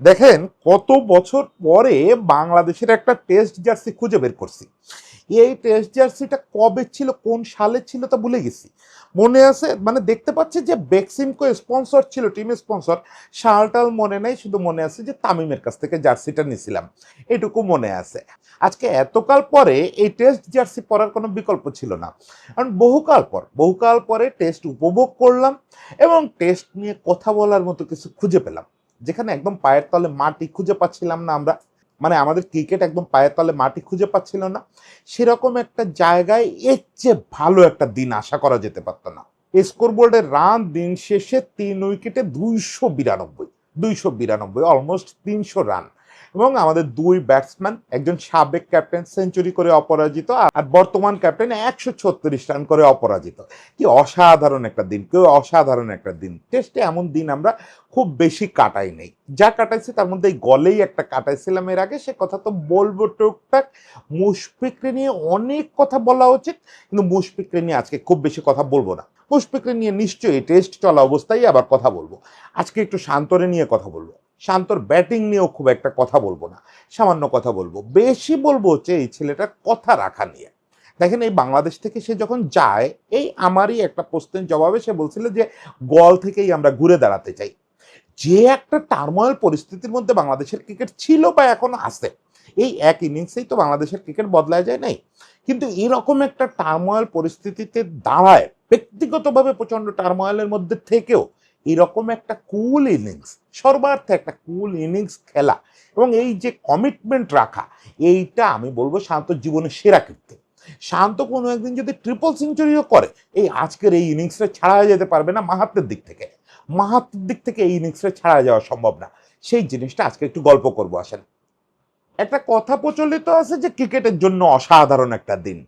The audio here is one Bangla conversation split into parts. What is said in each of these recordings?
দেখেন কত বছর পরে বাংলাদেশের একটা টেস্ট জার্সি খুঁজে বের করছি। এই টেস্ট জার্সিটা কবে ছিল, কোন সালে ছিল তা ভুলে গেছি। মনে আছে, মানে দেখতে পাচ্ছি যে বেক্সিমকো স্পন্সর ছিল, টিম স্পন্সর। সালটাল মনে নেই, শুধু মনে আছে যে তামিমের কাছ থেকে জার্সিটা নিছিলাম, এটুকু মনে আছে। আজকে এতকাল পরে এই টেস্ট জার্সি পরার কোনো বিকল্প ছিল না, কারণ বহুকাল পরে টেস্ট উপভোগ করলাম এবং টেস্ট নিয়ে কথা বলার মতো কিছু খুঁজে পেলাম, যেখানে একদম পায়ের তলে মাটি খুঁজে পাচ্ছিলাম না আমরা। মানে আমাদের ক্রিকেট একদম পায়ের তলে মাটি খুঁজে পাচ্ছিল না, সেরকম একটা জায়গায় এর চেয়ে ভালো একটা দিন আশা করা যেতে পারত না। স্কোর বোর্ডের রান দিন শেষে 3 উইকেটে 292, অলমোস্ট 300 রান। এবং আমাদের দুই ব্যাটসম্যান, একজন সাবেক ক্যাপ্টেন সেঞ্চুরি করে অপরাজিত, আর বর্তমান ক্যাপ্টেন 136 রান করে অপরাজিত। কি অসাধারণ একটা দিন, কেউ অসাধারণ একটা দিন। টেস্টে এমন দিন আমরা খুব বেশি কাটাই নেই, যা কাটাইছি তার মধ্যে এই গলেই একটা কাটাইছিলাম এর আগে, সে কথা তো বলবো টুকটাক। মুশফিককে নিয়ে অনেক কথা বলা উচিত, কিন্তু মুশফিককে নিয়ে আজকে খুব বেশি কথা বলবো না। মুশফিককে নিয়ে নিশ্চয়ই টেস্ট চলা অবস্থায় আবার কথা বলবো। আজকে একটু শান্তরে নিয়ে কথা বলবো। শান্তর ব্যাটিং নিয়েও খুব একটা কথা বলবো না, সামান্য কথা বলবো। বেশি বলবো হচ্ছে এই ছেলেটার কথা রাখা নিয়ে। দেখেন, এই বাংলাদেশ থেকে সে যখন যায়, এই আমারই একটা প্রশ্নের জবাবে সে বলছিল যে গল থেকেই আমরা ঘুরে দাঁড়াতে চাই। যে একটা টার্মোয়েল পরিস্থিতির মধ্যে বাংলাদেশের ক্রিকেট ছিল বা এখনো আছে, এই এক ইনিংসেই তো বাংলাদেশের ক্রিকেট বদলায় যায় নাই। কিন্তু এরকম একটা টার্মোয়েল পরিস্থিতিতে দাঁড়ায়, ব্যক্তিগতভাবে প্রচন্ড টার্মোয়েলের মধ্যে থেকেও এরকম একটা কুল ইনিংস, সর্বার্থে একটা কুল ইনিংস খেলা এবং এই যে কমিটমেন্ট রাখা, এইটা আমি বলবো শান্ত জীবনের সেরা কীর্তি। শান্ত কোনো একদিন যদি ট্রিপল সেঞ্চুরিও করে, এই আজকের এই ইনিংসটা ছাড়া যেতে পারবে না মাহাত্মের দিক থেকে। মাহাত্মের দিক থেকে এই ইনিংসটা ছাড়া যাওয়া সম্ভব না। সেই জিনিসটা আজকে একটু গল্প করবো আসেন। একটা কথা প্রচলিত আছে যে ক্রিকেটের জন্য অসাধারণ একটা দিন,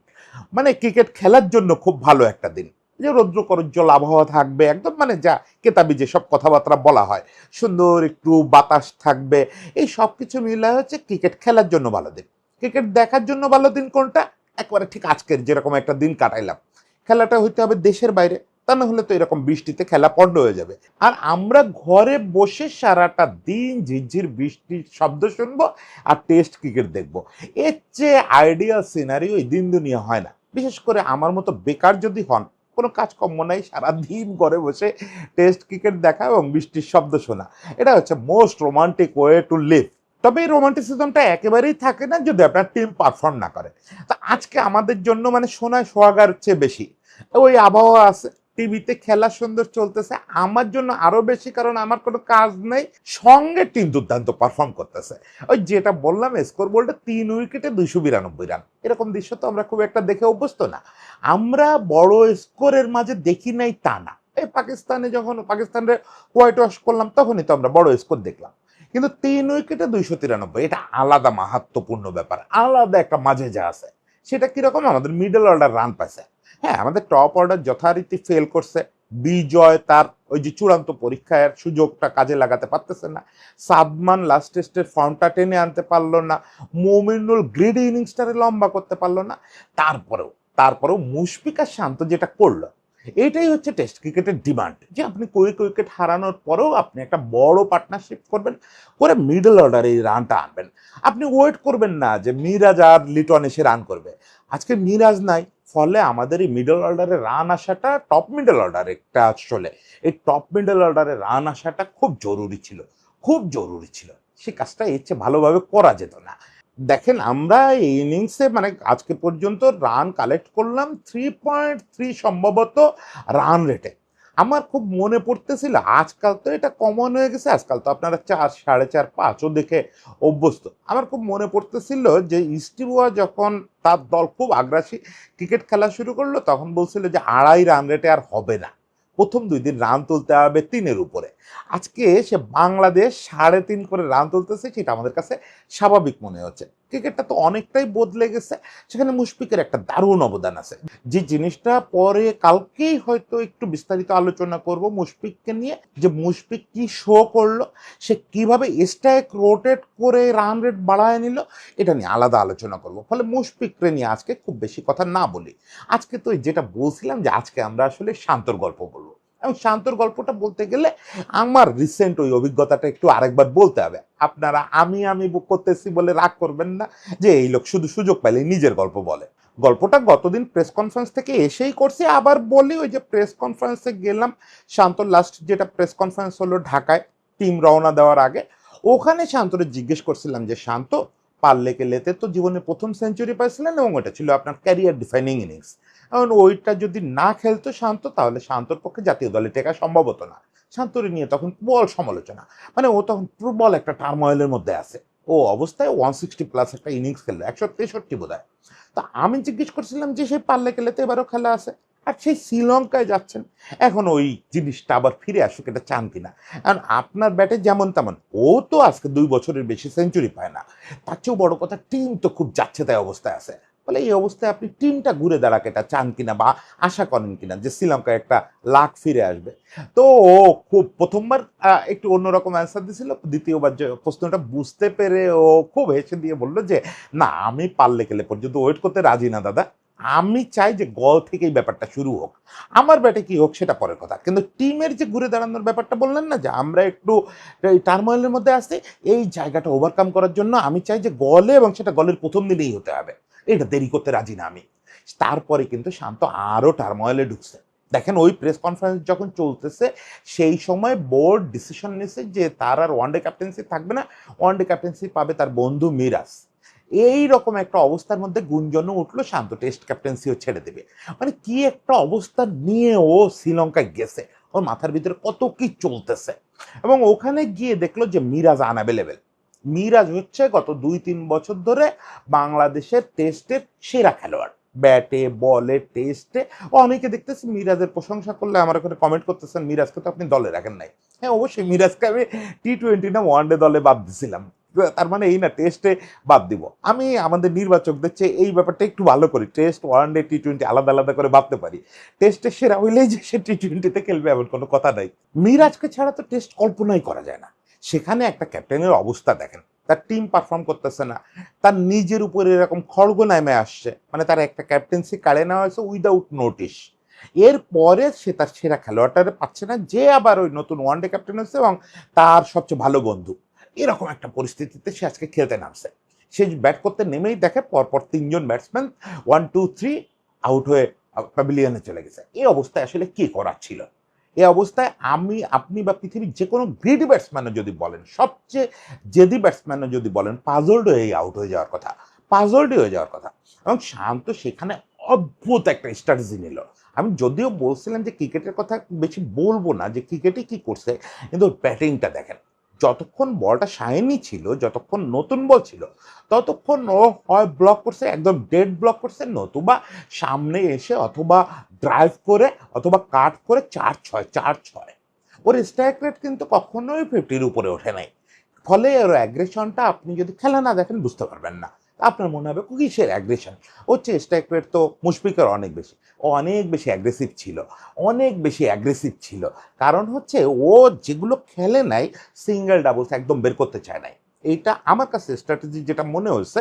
মানে ক্রিকেট খেলার জন্য খুব ভালো একটা দিন। যে রৌদ্র করজ্জ্বল আবহাওয়া থাকবে একদম, মানে যা কেতাবি যেসব কথাবার্তা বলা হয়, সুন্দর একটু বাতাস থাকবে, এই সব কিছু মিলে হচ্ছে ক্রিকেট খেলার জন্য ভালো দিন। ক্রিকেট দেখার জন্য ভালো দিন কোনটা? একবারে ঠিক আজকের যেরকম একটা দিন কাটাইলাম। খেলাটা হইতে হবে দেশের বাইরে, তা না হলে তো এরকম বৃষ্টিতে খেলা পণ্ড হয়ে যাবে। আর আমরা ঘরে বসে সারাটা দিন ঝিরঝির বৃষ্টির শব্দ শুনবো আর টেস্ট ক্রিকেট দেখবো। এর চেয়ে আইডিয়াল সিনারিও এই দিন দুনিয়া হয় না। বিশেষ করে আমার মতো বেকার যদি হন, কোনো কাজকর্ম নাই, সারাদিন ঘরে বসে টেস্ট ক্রিকেট দেখা এবং বৃষ্টির শব্দ শোনা, এটা হচ্ছে most romantic way to live. তবে এই রোমান্টিসিজমটা একেবারেই থাকে না যদি আপনার টিম পারফর্ম না করে। তা আজকে আমাদের জন্য মানে সোনায় সোহাগার চেয়ে বেশি ওই আবহাওয়া আছে, টিভিতে খেলা সুন্দর চলতেছে, আমার জন্য আরো বেশি, কারণ আমার কোনো কাজ নেই, সঙ্গে টিম দুর্দান্ত পারফর্ম করতেছে। ওই যেটা বললাম, স্কোর বোর্ডে 3 উইকেটে 292 রান, এরকম দৃশ্য তো আমরা খুব একটা দেখে অভ্যস্ত না। আমরা বড় স্কোরের মাঝে দেখি নাই তা না, এই পাকিস্তানে যখন পাকিস্তানের হোয়াইট ওয়াশ করলাম তখনই তো আমরা বড় স্কোর দেখলাম। কিন্তু 3 উইকেটে 293, এটা আলাদা মাহাত্মপূর্ণ ব্যাপার, আলাদা একটা মাঝে যা আছে। সেটা কিরকম? আমাদের মিডল অর্ডার রান পাইছে। হ্যাঁ, আমাদের টপ অর্ডার যথারীতি ফেল করছে। বিজয় তার ওই যে চূড়ান্ত পরীক্ষার সুযোগটা কাজে লাগাতে পারতেছে না। সাদমান লাস্ট টেস্টের ফর্মটা টেনে আনতে পারলো না। মমিনুল গ্রিডি ইনিংসটারে লম্বা করতে পারলো না। তারপরেও মুশফিক আর শান্ত যেটা করলো, এটাই হচ্ছে টেস্ট ক্রিকেটের ডিমান্ড, যে আপনি কুইক উইকেট হারানোর পরেও আপনি একটা বড় পার্টনারশিপ করবেন, করে মিডল অর্ডারে এই রানটা আনবেন। আপনি ওয়েট করবেন না যে মিরাজ আর লিটন এসে রান করবে। আজকে মিরাজ নাই, ফলে আমাদের এই মিডল অর্ডারে রান আসাটা, টপ মিডল অর্ডার একটা আসলে, এই টপ মিডল অর্ডারে রান আসাটা খুব জরুরি ছিল, খুব জরুরি ছিল। সে কাজটা এর চেয়ে ভালোভাবে করা যেত না। দেখেন, আমরা এই ইনিংসে মানে আজকে পর্যন্ত রান কালেক্ট করলাম 3.3 সম্ভবত রান রেটে। আমার খুব মনে পড়তেছিল, আজকাল তো এটা কমন হয়ে গেছে, আজকাল তো আপনারা 4, 4.5, 5ও দেখে অভ্যস্ত। আমার খুব মনে পড়তেছিল যে ইস্টিবোয়া যখন তার দল খুব আগ্রাসী ক্রিকেট খেলা শুরু করলো, তখন বলছিল যে 2.5 রান রেটে আর হবে না, প্রথম 2 দিন রান তুলতে হবে 3-এর উপরে। আজকে সে বাংলাদেশ 3.5 করে রান তুলতেছে, সেটা আমাদের কাছে স্বাভাবিক মনে হচ্ছে। ক্রিকেটটা তো অনেকটাই বদলে গেছে, সেখানে মুশফিকের একটা দারুণ অবদান আছে। যে জিনিসটা পরে কালকেই হয়তো একটু বিস্তারিত আলোচনা করব মুশফিককে নিয়ে, যে মুশফিক কি শো করলো, সে কিভাবে স্ট্রাইক রোটেট করে রান রেট বাড়ায় নিল, এটা নিয়ে আলাদা আলোচনা করব। ফলে মুশফিককে নিয়ে আজকে খুব বেশি কথা না বলি। আজকে তো যেটা বলছিলাম যে আজকে আমরা আসলে শান্তর গল্প বলবো। এবং শান্তর গল্পটা বলতে গেলে আমার রিসেন্ট ওই অভিজ্ঞতাটা একটু আরেকবার বলতে হবে। আপনারা আমি বুক করতেছি বলে রাগ করবেন না যে এই লোক শুধু সুযোগ পেলে নিজের গল্প বলে। গল্পটা গতদিন প্রেস কনফারেন্স থেকে এসেই করছি, আবার বলি ওই যে প্রেস কনফারেন্সে গেলাম, শান্তর লাস্ট যেটা প্রেস কনফারেন্স হলো ঢাকায় টিম রওনা দেওয়ার আগে, ওখানে শান্তরে জিজ্ঞেস করছিলাম যে শান্ত, পারলে কেলেতে তো জীবনে প্রথম সেঞ্চুরি পাইছিলেন এবং ওটা ছিল আপনার ক্যারিয়ার ডিফাইনিং ইনিংস, কারণ ওইটা যদি না খেলতো শান্ত তাহলে শান্তর পক্ষে জাতীয় দলে টেকা সম্ভব হতো না। শান্তরে নিয়ে তখন প্রবল সমালোচনা, মানে ও তখন প্রবল একটা টার্ময়েলের মধ্যে আছে। ও অবস্থায় 160+ একটা ইনিংস খেললো, 163 বোধ হয়। তা আমি জিজ্ঞেস করছিলাম যে সেই পারলে খেলেতে এবারও খেলা আছে, আর সেই শ্রীলঙ্কায় যাচ্ছেন, এখন ওই জিনিসটা আবার ফিরে আসুক এটা চান কিনা। কারণ আপনার ব্যাটে যেমন তেমন, ও তো আজকে 2 বছরের বেশি সেঞ্চুরি পায় না, তার চেয়েও বড় কথা টিম তো খুব যাচ্ছে তাই অবস্থায় আছে। ফলে এই অবস্থায় আপনি টিমটা ঘুরে দাঁড়াকে এটা চান কিনা বা আশা করেন কিনা যে শ্রীলঙ্কায় একটা লাখ ফিরে আসবে। তো ও খুব প্রথমবার একটু অন্যরকম অ্যান্সার দিছিল, দ্বিতীয়বার যে প্রশ্নটা বুঝতে পেরে ও খুব হেসে দিয়ে বললো যে না, আমি পারলে গেলে পর্যন্ত ওয়েট করতে রাজি না দাদা, আমি চাই যে গল থেকেই ব্যাপারটা শুরু হোক, আমার ব্যাটে কি হোক সেটা পরের কথা, কিন্তু টিমের যে ঘুরে দাঁড়ানোর ব্যাপারটা বললেন না যে আমরা একটু এই টার্মোয়েলের মধ্যে আছি, এই জায়গাটা ওভারকাম করার জন্য আমি চাই যে গলে, এবং সেটা গলের প্রথম দিনেই হতে হবে, এটা দেরি করতে রাজি না আমি। তারপরে কিন্তু শান্ত আরও টার্মোয়েলে ঢুকছে। দেখেন ওই প্রেস কনফারেন্স যখন চলতেছে সেই সময় বোর্ড ডিসিশন নিয়েছে যে তার আর ওয়ানডে ক্যাপ্টেন্সি থাকবে না, ওয়ানডে ক্যাপ্টেন্সি পাবে তার বন্ধু মিরাজ। এই রকম একটা অবস্থার মধ্যে গুঞ্জনও উঠলো শান্ত টেস্ট ক্যাপ্টেন্সিও ছেড়ে দেবে। মানে কি একটা অবস্থা নিয়ে ও শ্রীলঙ্কায় গেছে, ওর মাথার ভিতরে কত কি চলতেছে। এবং ওখানে গিয়ে দেখলো যে মিরাজ আনঅ্যাভেলেবেল। মিরাজ হচ্ছে গত 2-3 বছর ধরে বাংলাদেশের টেস্টের সেরা খেলোয়াড়, ব্যাটে বলে টেস্টে। অনেকে দেখতেছি মিরাজের প্রশংসা করলে আমার ওখানে কমেন্ট করতেছেন মিরাজকে তো আপনি দলে রাখেন নাই। হ্যাঁ অবশ্যই মিরাজকে আমি T20 না ওয়ানডে দলে বাদ দিছিলাম, তার মানে এই না টেস্টে বাদ দিব। আমি আমাদের নির্বাচকদের চেয়ে এই ব্যাপারটা একটু ভালো করি, টেস্ট ওয়ানডে T20 আলাদা আলাদা করে ভাবতে পারি। টেস্টে সেরা হইলেই যে সে T20-তে খেলবে এমন কোনো কথা নাই। মিরাজকে ছাড়া তো টেস্ট কল্পনাই করা যায় না। সেখানে একটা ক্যাপ্টেনের অবস্থা দেখেন, তার টিম পারফর্ম করতেছে না, তার নিজের উপরে এরকম খড়গ নেমে আসছে, মানে তার একটা ক্যাপ্টেন্সি কাড়ে নেওয়া হয়েছে উইদাউট নোটিশ। এরপরে সে তার সেরা খেলোয়াড়টা পাচ্ছে না, যে আবার ওই নতুন ওয়ানডে ক্যাপ্টেন হচ্ছে এবং তার সবচেয়ে ভালো বন্ধু। এরকম একটা পরিস্থিতিতে সে আজকে খেলতে নামছে। সে ব্যাট করতে নেমেই দেখে পরপর 3জন ব্যাটসম্যান 1-2-3 আউট হয়ে প্যাভিলিয়নে চলে গেছে। এই অবস্থায় আসলে কি করার ছিল? এই অবস্থায় আমি আপনি বা পৃথিবীর যে কোনো গ্রেডি ব্যাটসম্যানও যদি বলেন, সবচেয়ে জেদি ব্যাটসম্যানও যদি বলেন, পাজলড হয়ে আউট হয়ে যাওয়ার কথা, পাজলড হয়ে যাওয়ার কথা। এবং শান্ত সেখানে অদ্ভুত একটা স্ট্র্যাটেজি নিল। আমি যদিও বলছিলাম যে ক্রিকেটের কথা বেশি বলবো না, যে ক্রিকেটে কি করছে, কিন্তু ব্যাটিংটা দেখেন। যতক্ষণ বলটা শাইনি ছিল, যতক্ষণ নতুন বল ছিল, ততক্ষণ ও হয় ব্লক করছে, একদম ডেড ব্লক করছে, নতুবা সামনে এসে অথবা ড্রাইভ করে অথবা কাট করে 4-6 4-6। ওর স্ট্রাইক রেট কিন্তু কখনোই 50-র উপরে ওঠে নাই। ফলে ওর অ্যাগ্রেশনটা আপনি যদি খেলা না দেখেন বুঝতে পারবেন না, আপনার মনে হবে কিসের অ্যাগ্রেশন। হচ্ছে স্ট্রাইক রেট তো মুশফিকের অনেক বেশি, ও অনেক বেশি অ্যাগ্রেসিভ ছিল, অনেক বেশি অ্যাগ্রেসিভ ছিল। কারণ হচ্ছে ও যেগুলো খেলে নাই, সিঙ্গেল ডাবলস একদম বের করতে চায় নাই। এইটা আমার কাছে স্ট্র্যাটেজি যেটা মনে হয়েছে,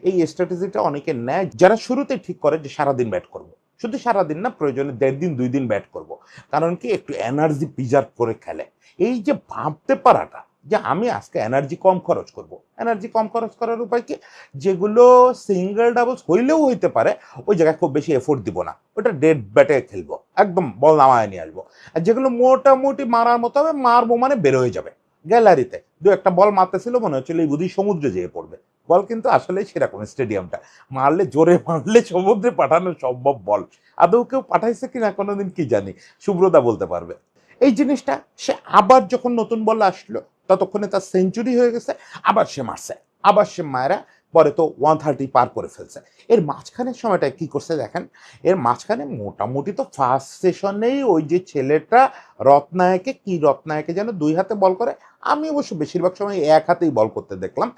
এই স্ট্র্যাটেজিটা অনেকে নেয় যারা শুরুতেই ঠিক করে যে সারাদিন ব্যাট করবো, শুধু সারাদিন না, প্রয়োজনে 1.5 দিন 2 দিন ব্যাট করব। কারণ কি একটু এনার্জি প্রিজার্ভ করে খেলে। এই যে ভাবতে পারাটা যে আমি আজকে এনার্জি কম খরচ করব, এনার্জি কম খরচ করার উপায় কি, যেগুলো সিঙ্গেল ডাবলস হইলেও হইতে পারে ওই জায়গায় খুব বেশি এফোর্ট দিব না, ওটা ডেড ব্যাটে খেলবো, একদম বল নামায় নিয়ে আসবো। আর যেগুলো মোটামুটি মারার মতো হবে, মারবো মানে বের হয়ে যাবে। গ্যালারিতে 2-1টা বল মারতেছিল, মনে হচ্ছিল এই বুঝি সমুদ্রে যেয়ে পড়বে বল, কিন্তু আসলে সেরকম স্টেডিয়ামটা মারলে, জোরে মারলে সমুদ্রে পাঠানো সম্ভব বল। আদৌ কেউ পাঠাইছে কিনা কোনোদিন কি জানি, সুব্রতা বলতে পারবে। এই জিনিসটা সে আবার যখন নতুন বল আসলো ততক্ষণে তার সেঞ্চুরি হয়ে গেছে, আবার সে মারছে, আবার সে মায়েরা পরে তো 130 পার করে ফেলছে। এর মাঝখানের সময়টা কি করছে দেখেন, এর মাঝখানে মোটামুটি তো ফার্স্ট সেশনেই ওই যে ছেলেটা রত্নায়কে যেন 2 হাতে বল করে, আমি অবশ্য বেশিরভাগ সময় 1 হাতেই বল করতে দেখলাম।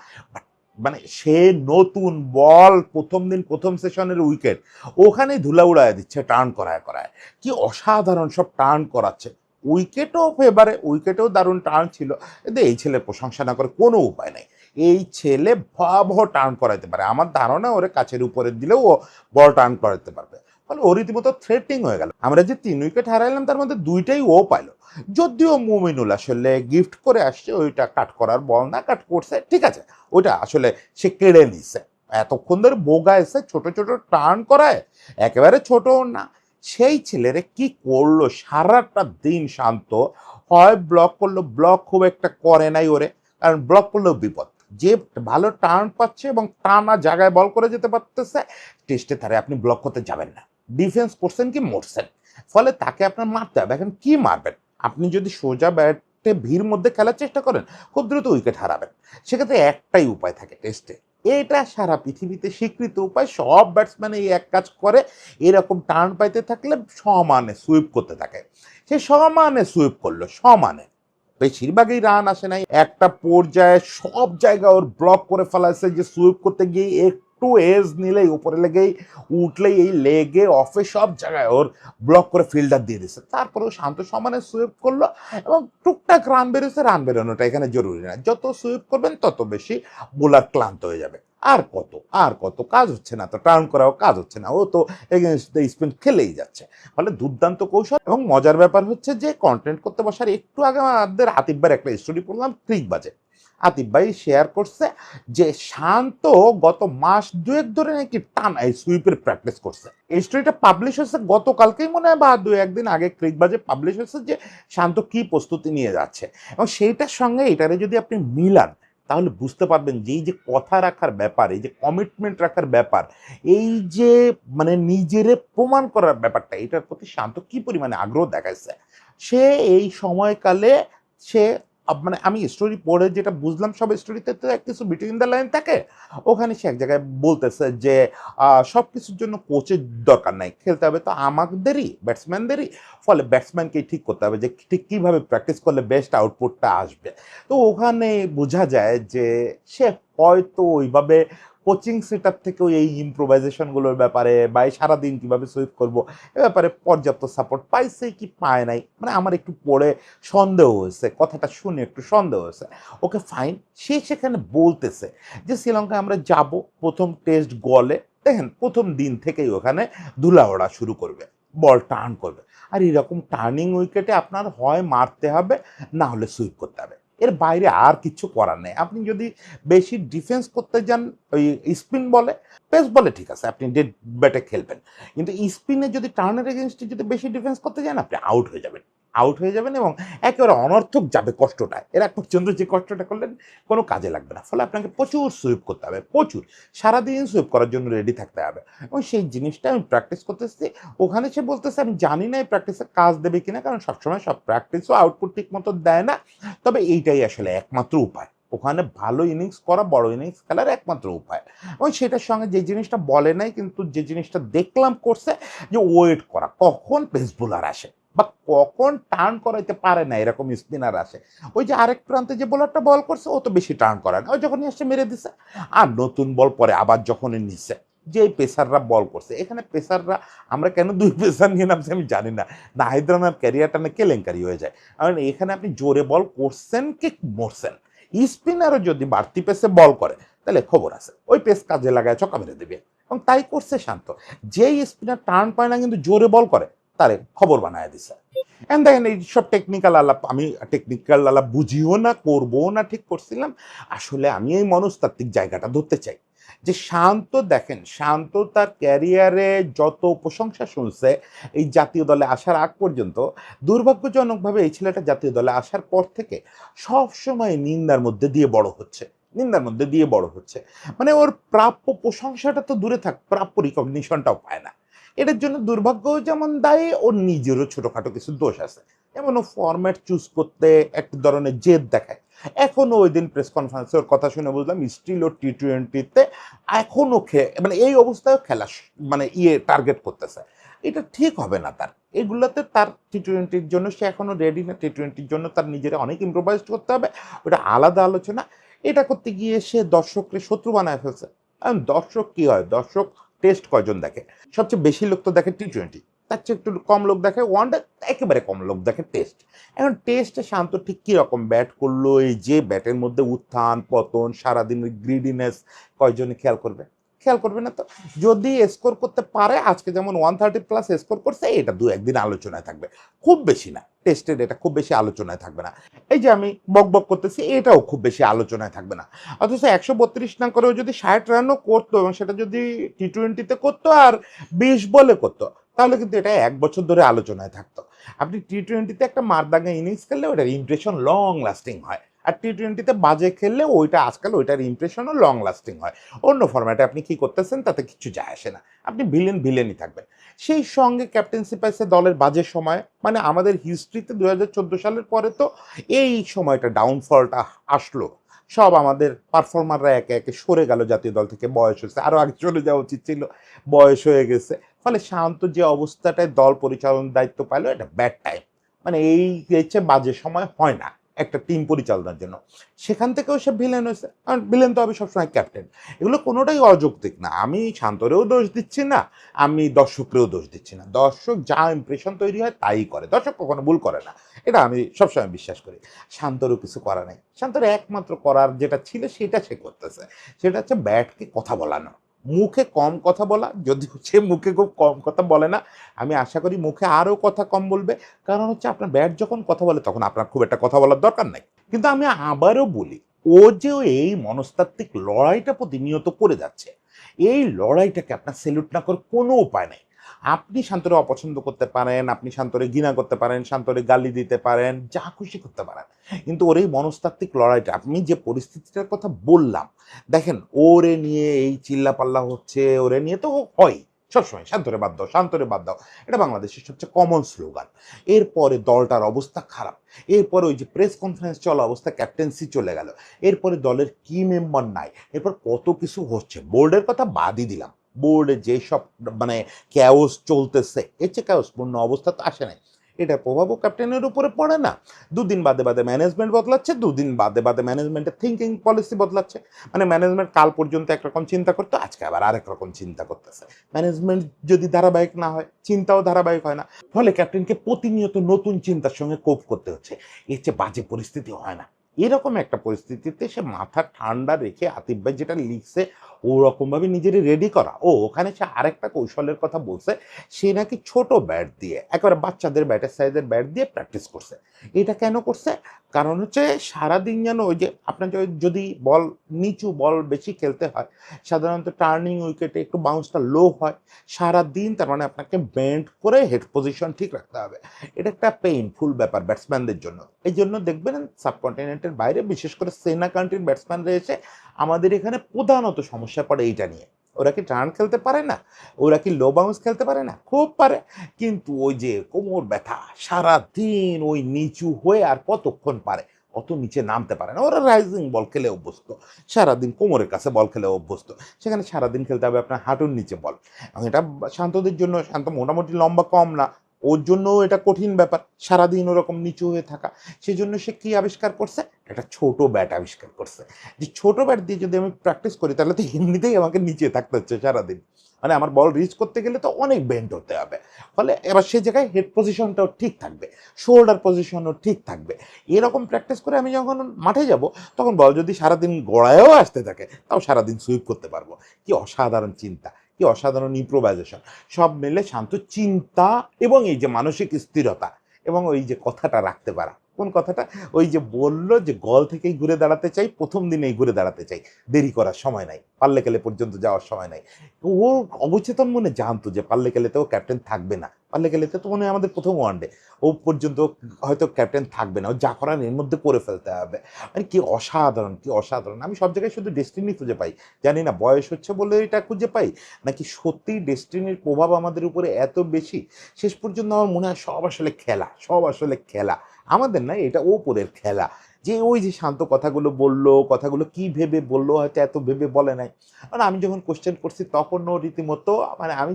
মানে সে নতুন বল, প্রথম দিন প্রথম সেশনের উইকেট, ওখানেই ধুলা উড়ায় দিচ্ছে, টার্ন করায় করায়, কি অসাধারণ সব টার্ন করাচ্ছে। উইকেটও ফেভারে, উইকেটেও দারুণ টার্ন ছিল। কিন্তু এই ছেলের প্রশংসা না করে কোনো উপায় নেই। এই ছেলে ভয়াবহ টার্ন করাইতে পারে, আমার ধারণা ওরে কাছের উপরে দিলেও ও বল টার্ন করাইতে পারবে। ফলে ও রীতিমতো থ্রেটিং হয়ে গেল। আমরা যে 3 উইকেট হারাইলাম তার মধ্যে 2টাই ও পাইলো। যদিও মুমিনুল আসলে গিফট করে আসছে, ওইটা কাট করার বল না, কাট করছে ঠিক আছে, ওইটা আসলে সে কেড়ে নিছে। এতক্ষণ ধরে বোগাইছে, ছোট ছোট টার্ন করায়, একেবারে ছোট না। সেই ছেলেরে কি করলো সারাটা দিন শান্ত, হয় ব্লক করলো, ব্লক খুব একটা করে নাই ওরে, কারণ ব্লক করলেও বিপদ। যে ভালো টার্ন পাচ্ছে এবং টানা জায়গায় বল করে যেতে পারতেছে, টেস্টে তারে আপনি ব্লক করতে যাবেন না। ডিফেন্স করছেন কি মরছেন, ফলে তাকে আপনার মারতে হবে। এখন কি মারবেন? আপনি যদি সোজা ব্যাটে ভিড় মধ্যে খেলার চেষ্টা করেন, খুব দ্রুত উইকেট হারাবেন। সেক্ষেত্রে একটাই উপায় থাকে টেস্টে, এটা সারা পৃথিবীতে স্বীকৃত উপায়, সব ব্যাটসম্যান এই এক কাজ করে, এরকম টার্ন পাইতে থাকলে সমানে সুইপ করতে থাকে। সে সমানে সুইপ করলো, সমানে, বেশিরভাগই রান আসে নাই। একটা পর্যায়ে সব জায়গায় ওর ব্লক করে ফেলাছে, যে সুইপ করতে গিয়ে একটু এজ নিলেই, উপরে লেগেই উঠলেই, এই লেগে অফে সব জায়গায় ওর ব্লক করে ফিল্ডার দিয়ে দিচ্ছে। তারপরেও শান্ত সমানে সুইপ করলো এবং টুকটাক রান বেরোচ্ছে। রান বেরোনোটা এখানে জরুরি না, যত সুইপ করবেন তত বেশি বোলার ক্লান্ত হয়ে যাবে। আর কত আর কত, কাজ হচ্ছে না তো, টার্ন করাও কাজ হচ্ছে না, ও তো এগেনস্ট দ্য স্পিন খেলেই যাচ্ছে। ফলে দুর্দান্ত কৌশল। এবং মজার ব্যাপার হচ্ছে যে কন্টেন্ট করতে বসার একটু আগে আমাদের আতিফ ভাইয়ের একটা স্টোরি পড়লাম ক্রিকবাজে। আতিফ ভাই শেয়ার করছে যে শান্ত গত মাস 2-1 ধরে নাকি টানা এই সুইপের প্র্যাকটিস করছে। এই স্টোরিটা পাবলিশ হয়েছে গতকালকেই মনে হয়, বা 2-1 দিন আগে ক্রিকবাজে পাবলিশ হয়েছে, যে শান্ত কি প্রস্তুতি নিয়ে যাচ্ছে। এবং সেইটার সঙ্গে এটারে যদি আপনি মিলান, তাহলে বুঝতে পারবেন যে এই যে কথা রাখার ব্যাপার, এই যে কমিটমেন্ট রাখার ব্যাপার, এই যে মানে নিজেরে প্রমাণ করার ব্যাপারটা, এটার প্রতি শান্ত কি পরিমাণে আগ্রহ দেখাচ্ছে। সে এই সময়কালে সে মানে আমি স্টোরি পড়ে যেটা বুঝলাম, সব স্টোরিতে তো এক কিছু বিটুইন দ্য লাইন থাকে। ওখানে সে এক জায়গায় বলতেছে যে সব কিছুর জন্য কোচের দরকার নাই, খেলতে হবে তো আমাদেরই, ব্যাটসম্যানদেরই। ফলে ব্যাটসম্যানকেই ঠিক করতে হবে যে ঠিক কীভাবে প্র্যাকটিস করলে বেস্ট আউটপুটটা আসবে। তো ওখানে বোঝা যায় যে সে হয়তো ওইভাবে কোচিং সেট আপ থেকেও এই ইম্প্রোভাইজেশনগুলোর ব্যাপারে, বা এই সারাদিন কীভাবে সুইপ করবো এ ব্যাপারে পর্যাপ্ত সাপোর্ট পাইছে কি পায় নাই, মানে আমার একটু পড়ে সন্দেহ হয়েছে, কথাটা শুনে একটু সন্দেহ হয়েছে। ওকে ফাইন, সে সেখানে বলতেছে যে শ্রীলঙ্কায় আমরা যাব, প্রথম টেস্ট গলে দেখেন প্রথম দিন থেকেই ওখানে ধুলা ওড়া শুরু করবে, বল টার্ন করবে। আর এরকম টার্নিং উইকেটে আপনার হয় মারতে হবে, না হলে সুইপ করতে হবে, এর বাইরে আর কিছু করার নেই। আপনি যদি বেশি ডিফেন্স করতে যান ওই স্পিন বলে, পেস বলে ঠিক আছে আপনি ডেড ব্যাটে খেলবেন, কিন্তু স্পিনে যদি টার্নের এগেনস্টে যদি বেশি ডিফেন্স করতে যান, আপনি আউট হয়ে যাবেন, আউট হয়ে যাবেন এবং একেবারে অনর্থক যাবে কষ্টটা। এর এক পর্যন্ত যে কষ্টটা করলেন কোনো কাজে লাগবে না। ফলে আপনাকে প্রচুর সুইপ করতে হবে, প্রচুর, সারাদিন সুইপ করার জন্য রেডি থাকতে হবে। এবং সেই জিনিসটা আমি প্র্যাকটিস করতেছি। ওখানে সে বলতেছে আমি জানি না এই প্র্যাকটিসে কাজ দেবে কিনা, কারণ সবসময় সব প্র্যাকটিসও আউটপুট ঠিক মতো দেয় না। তবে এইটাই আসলে একমাত্র উপায়, ওখানে ভালো ইনিংস করা, বড় ইনিংস খেলার একমাত্র উপায়। এবং সেটার সঙ্গে যে জিনিসটা বলে নাই, কিন্তু যে জিনিসটা দেখলাম করছে, যে ওয়েট করা কখন পেস বোলার আসে বা কখন টার্ন করাইতে পারে না এরকম স্পিনার আসে। ওই যে আরেক প্রান্তে যে বোলারটা বল করছে, ও তো বেশি টার্ন করে না, ওই যখনই আসছে মেরে দিছে, আর নতুন বল পরে আবার যখনই নিচ্ছে, যে পেসাররা বল করছে, এখানে পেসাররা, আমরা কেন 2 পেসার নিয়ে নামছি আমি জানি না, না হায়দ্রাবাদ ক্যারিয়ারটা না কেলেঙ্কারি হয়ে যায়। কারণ এখানে আপনি জোরে বল করছেন কি মরছেন, স্পিনারও যদি বাড়তি পেসে বল করে তাহলে খবর আছে, ওই পেস কাজে লাগায় ছক্কা মেরে দেবে। এবং তাই করছে শান্ত, যেই স্পিনার টার্ন পায় না কিন্তু জোরে বল করে, তারে খবর বানায় দিছে। এন্ড দেখেন এইসব টেকনিক্যাল আলাপ, আমি টেকনিক্যাল আলাপ বুঝিও না, করবো না, ঠিক করছিলাম। আসলে আমি এই মনস্তাত্ত্বিক জায়গাটা ধরতে চাই যে শান্ত, দেখেন শান্ত তার ক্যারিয়ারে যত প্রশংসা শুনছে এই জাতীয় দলে আসার আগ পর্যন্ত, দুর্ভাগ্যজনকভাবে এই ছেলেটা জাতীয় দলে আসার পর থেকে সব সময় নিন্দার মধ্যে দিয়ে বড় হচ্ছে, নিন্দার মধ্যে দিয়ে বড় হচ্ছে। মানে ওর প্রাপ্য প্রশংসাটা তো দূরে থাক, প্রাপ্য রিকগনিশনটাও পায় না। এটার জন্য দুর্ভাগ্যও যেমন দায়ী, ওর নিজেরও ছোটখাটো কিছু দোষ আছে। যেমন ও ফরম্যাট চুজ করতে এক ধরনের জেদ দেখায়। এখনো ওই দিন প্রেস কনফারেন্সে ওর কথা শুনে বুঝলাম স্টিল ও টি-20-তে এখনো মানে এই অবস্থায় খেলা মানে টার্গেট করতেছে। এটা ঠিক হবে না তার। এগুলোতে তার টি-20-র জন্য সে এখনো রেডি না। টি-20-র জন্য তার নিজেরা অনেক ইম্প্রোভাইজ করতে হবে, ওটা আলাদা আলোচনা। এটা করতে গিয়ে সে দর্শককে শত্রু বানায় ফেলছে। কারণ দর্শক কি হয়, দর্শক টেস্ট কয়জন দেখে, সবচেয়ে বেশি লোক তো দেখে টি-20, তার চেয়ে একটু কম লোক দেখে ওয়ানডে, একেবারে কম লোক দেখে টেস্ট। এখন টেস্টে শান্ত ঠিক কীরকম ব্যাট করলো, এই যে ব্যাটের মধ্যে উত্থান পতন, সারাদিনের গ্রিডিনেস, কয়জনে খেয়াল করবে? খেয়াল করবে না তো? যদি স্কোর করতে পারে, আজকে যেমন 130+ স্কোর করছে, এটা দু একদিন আলোচনায় থাকবে, খুব বেশি না। টেস্টের এটা খুব বেশি আলোচনায় থাকবে না। এই যে আমি বক বক করতেছি, এটাও খুব বেশি আলোচনায় থাকবে না। অথচ 132 না করেও যদি 60 রানও করতো এবং সেটা যদি টি-20তে করতো আর 20 বলে করতো, তাহলে কিন্তু এটা 1 বছর ধরে আলোচনায় থাকতো। আপনি টি-20তে একটা মারদাঙ্গা ইনিংস খেললে ওটার ইমপ্রেশন লং লাস্টিং হয়, আর টি-20তে বাজে খেললে ওইটা আজকাল ওইটার ইমপ্রেশনও লং লাস্টিং হয়। অন্য ফরম্যাটে আপনি কি করতেছেন তাতে কিছু যায় আসে না, আপনি ভিলেনই থাকবেন। সেই সঙ্গে ক্যাপ্টেন্সি পাইছে দলের বাজে সময়, মানে আমাদের হিস্ট্রিতে 2014 সালের পরে তো এই সময়টা ডাউনফলটা আসলো। সব আমাদের পারফর্মাররা একে একে সরে গেল জাতীয় দল থেকে, বয়স হয়েছে, আরো আগে চলে যাওয়া উচিত ছিল, বয়স হয়ে গেছে। ফলে শান্ত যে অবস্থাটায় দল পরিচালনার দায়িত্ব পাইলো, এটা ব্যাড টাইম, মানে এই হচ্ছে বাজে সময় হয় না একটা টিম পরিচালনার জন্য। সেখান থেকেও সে ভিলেন হয়েছে, কারণ ভিলেন তো হবে সবসময় ক্যাপ্টেন। এগুলো কোনোটাই অযৌক্তিক না, আমি শান্তরেও দোষ দিচ্ছি না, আমি দর্শকরেও দোষ দিচ্ছি না। দর্শক যা ইমপ্রেশন তৈরি হয় তাই করে, দর্শক কখনো ভুল করে না, এটা আমি সবসময় বিশ্বাস করি। শান্তরও কিছু করা নেই, শান্তর একমাত্র করার যেটা ছিল সেটা সে করতেছে, সেটা হচ্ছে ব্যাটকে কথা বলানো, মুখে কম কথা বলা। যদি সে মুখে খুব কম কথা বলে না, আমি আশা করি মুখে আরও কথা কম বলবে, কারণ হচ্ছে আপনার ব্যাট যখন কথা বলে তখন আপনার খুব একটা কথা বলার দরকার নাই। কিন্তু আমি আবারও বলি, ও যে এই মনস্তাত্ত্বিক লড়াইটা প্রতিনিয়ত করে যাচ্ছে, এই লড়াইটাকে আপনার সেলুট না করে কোনো উপায় নেই। আপনি শান্তরে অপছন্দ করতে পারেন, আপনি শান্তরে ঘৃণা করতে পারেন, শান্তরে গালি দিতে পারেন, যা খুশি করতে পারেন, কিন্তু ওর এই মনস্তাত্ত্বিক লড়াইটা, আমি যে পরিস্থিতিটার কথা বললাম, দেখেন ওরে নিয়ে এই চিল্লাপাল্লা হচ্ছে, ওরে নিয়ে তো হয় সবসময়, শান্তরে বাদ দাও, শান্তরে বাদ দাও, এটা বাংলাদেশের সবচেয়ে কমন স্লোগান। এরপরে দলটার অবস্থা খারাপ, এরপরে ওই যে প্রেস কনফারেন্স চলা অবস্থা, ক্যাপ্টেন্সি চলে গেল, এরপরে দলের কি মেম্বার নাই, এরপর কত কিছু হচ্ছে, বোর্ডের কথা বাদই দিলাম, বোর্ডে যেসব মানে ক্যাওস চলতেছে, এর চেয়ে ক্যাওসপূর্ণ অবস্থা তো আসে নাই। এটার প্রভাবও ক্যাপ্টেনের উপরে পড়ে না? দুদিন বাদে বাদে ম্যানেজমেন্ট বদলাচ্ছে, দুদিন বাদে বাদে ম্যানেজমেন্টের থিঙ্কিং পলিসি বদলাচ্ছে। মানে ম্যানেজমেন্ট কাল পর্যন্ত একরকম চিন্তা করতো, আজকে আবার আরেক রকম চিন্তা করতেছে। ম্যানেজমেন্ট যদি ধারাবাহিক না হয়, চিন্তাও ধারাবাহিক হয় না, ফলে ক্যাপ্টেনকে প্রতিনিয়ত নতুন চিন্তার সঙ্গে কোপ করতে হচ্ছে। এর চেয়ে বাজে পরিস্থিতি হয় না। এরকম একটা পরিস্থিতিতে সে মাথা ঠান্ডা রেখে আতিফ ভাই যেটা লিখছে, ওরকমভাবে নিজের রেডি করা। ও ওখানে সে আরেকটা কৌশলের কথা বলছে, সে নাকি ছোট ব্যাট দিয়ে, একেবারে বাচ্চাদের ব্যাটের সাইজের ব্যাট দিয়ে প্র্যাকটিস করছে। এটা কেন করছে? কারণ হচ্ছে সারাদিন যেন ওই যে আপনার যদি বল নিচু বল বেশি খেলতে হয়, সাধারণত টার্নিং উইকেটে একটু বাউন্সটা লো হয় সারাদিন, তার মানে আপনাকে বেন্ড করে হেড পজিশন ঠিক রাখতে হবে। এটা একটা পেইনফুল ব্যাপার ব্যাটসম্যানদের জন্য। এই জন্য দেখবেন সাবকন্টিনেন্টের বাইরে, বিশেষ করে সেনা কান্ট্রির ব্যাটসম্যানরা এসে আমাদের এখানে প্রধানত সমস্যা পড়ে এইটা নিয়ে। ওরা কি টার্ন খেলতে পারে না? ওরা কি লো বাউন্স খেলতে পারে না? খুব পারে, কিন্তু ওই যে কোমর ব্যথা, সারাদিন ওই নিচু হয়ে আর কতক্ষণ পারে, অত নিচে নামতে পারে না। ওরা রাইজিং বল খেলে অভ্যস্ত, সারাদিন কোমরের কাছে বল খেলে অভ্যস্ত, সেখানে সারাদিন খেলতে হবে আপনার হাঁটুর নিচে বল। এবং এটা শান্তদের জন্য, শান্ত মোটামুটি লম্বা কম না, ওর জন্য এটা কঠিন ব্যাপার, সারাদিন ওরকম নিচু হয়ে থাকা। সেজন্য সে কি আবিষ্কার করছে? একটা ছোট ব্যাট আবিষ্কার করছে, যে ছোট ব্যাট দিয়ে যদি আমি প্র্যাকটিস করি তাহলে তো এমনিতেই আমাকে নিচে থাকতে হচ্ছে সারাদিন, মানে আমার বল রিচ করতে গেলে তো অনেক বেন্ড হতে হবে। ফলে এবার সে জায়গায় হেড পজিশনটাও ঠিক থাকবে, শোল্ডার পজিশনও ঠিক থাকবে। এরকম প্র্যাকটিস করে আমি যখন মাঠে যাব, তখন বল যদি সারাদিন গোড়ায়ও আসতে থাকে, তাও সারাদিন সুইপ করতে পারবো। কি অসাধারণ চিন্তা, কি অসাধারণ ইম্প্রোভাইজেশন! সব মিলে শান্ত চিন্তা এবং এই যে মানসিক স্থিরতা এবং ওই যে কথাটা রাখতে পারা। কোন কথাটা? ওই যে বললো যে গল থেকেই ঘুরে দাঁড়াতে চাই, প্রথম দিনেই ঘুরে দাঁড়াতে চাই, দেরি করার সময় নাই, পাল্লে কেলে পর্যন্ত যাওয়ার সময় নাই। ওর অবচেতন মনে জানতো যে পাল্লে কেলেতেও ক্যাপ্টেন থাকবে না, পাল্লে কেলেতে তো মনে হয় আমাদের প্রথম ওয়ানডে, ও পর্যন্ত হয়তো ক্যাপ্টেন থাকবে না, ও যা করার এর মধ্যে করে ফেলতে হবে। মানে কি অসাধারণ, কি অসাধারণ! আমি সব জায়গায় শুধু ডেস্টিনি খুঁজে পাই, জানি না বয়স হচ্ছে বলে এটা খুঁজে পাই, নাকি সত্যিই ডেস্টিনির প্রভাব আমাদের উপরে এত বেশি। শেষ পর্যন্ত আমার মনে হয় সব আসলে খেলা, সব আসলে খেলা, আমাদের না, এটা ওপরের খেলা। যে ওই যে শান্ত কথাগুলো বললো, কথাগুলো কি ভেবে বললো, হয়তো এত ভেবে বলে নাই। মানে আমি যখন কোশ্চেন করছি তখন ও রীতিমতো, মানে আমি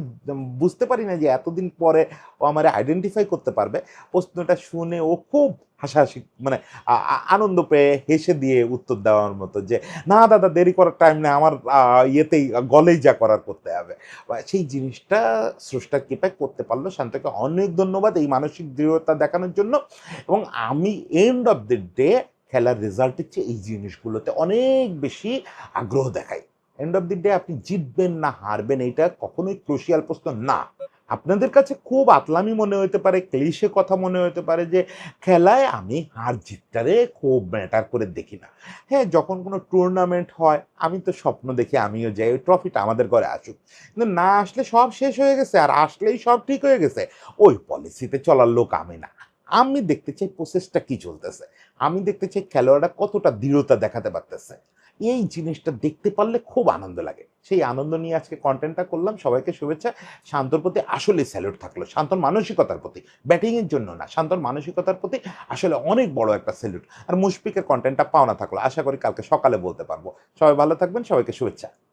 বুঝতে পারি না যে এতদিন পরে ও আমার আইডেন্টিফাই করতে পারবে। প্রশ্নটা শুনে ও খুব হাসাহাসি, মানে আনন্দ পেয়ে হেসে দিয়ে উত্তর দেওয়ার মতো, যে না দাদা দেরি করার টাইম নেই আমার, ইয়েতেই গলেই যা করার করতে হবে। সেই জিনিসটা স্রষ্টার কৃপায় করতে পারলো। শান্তকে অনেক ধন্যবাদ এই মানসিক দৃঢ়তা দেখানোর জন্য। এবং আমি এন্ড অফ দ্য ডে খেলার রেজাল্টের চেয়ে এই জিনিসগুলোতে অনেক বেশি আগ্রহ দেখাই, এন্ড অফ দি ডে আপনি জিতবেন না হারবেন এটা কখনোই ক্রুশিয়াল প্রশ্ন না। আপনাদের কাছে খুব আতলামি মনে হতে পারে, ক্লিশে কথা মনে হতে পারে যে খেলায় আমি হার জিতটারে খুব ম্যাটার করে দেখি না। হ্যাঁ, যখন কোনো টুর্নামেন্ট হয় আমি তো স্বপ্ন দেখি আমিও যাই ওই ট্রফিটা আমাদের ঘরে আসুক, কিন্তু না আসলে সব শেষ হয়ে গেছে আর আসলেই সব ঠিক হয়ে গেছে, ওই পলিসিতে চলার লোক আমি না। আমি দেখতে চাই প্রসেসটা কি চলতেছে, আমি দেখতে চাই খেলোয়াড়রা কতটা দৃঢ়তা দেখাতে পারতেছে। এই জিনিসটা দেখতে পারলে খুব আনন্দ লাগে। সেই আনন্দ নিয়ে আজকে কন্টেন্টটা করলাম। সবাইকে শুভেচ্ছা। শান্তর প্রতি আসলে স্যালুট থাকলো, শান্তর মানসিকতার প্রতি, ব্যাটিং এর জন্য না, শান্তর মানসিকতার প্রতি আসলে অনেক বড় একটা স্যালুট। আর মুশফিকের কন্টেন্টটা পাওনা থাকলো, আশা করি কালকে সকালে বলতে পারবো। সবাই ভালো থাকবেন, সবাইকে শুভেচ্ছা।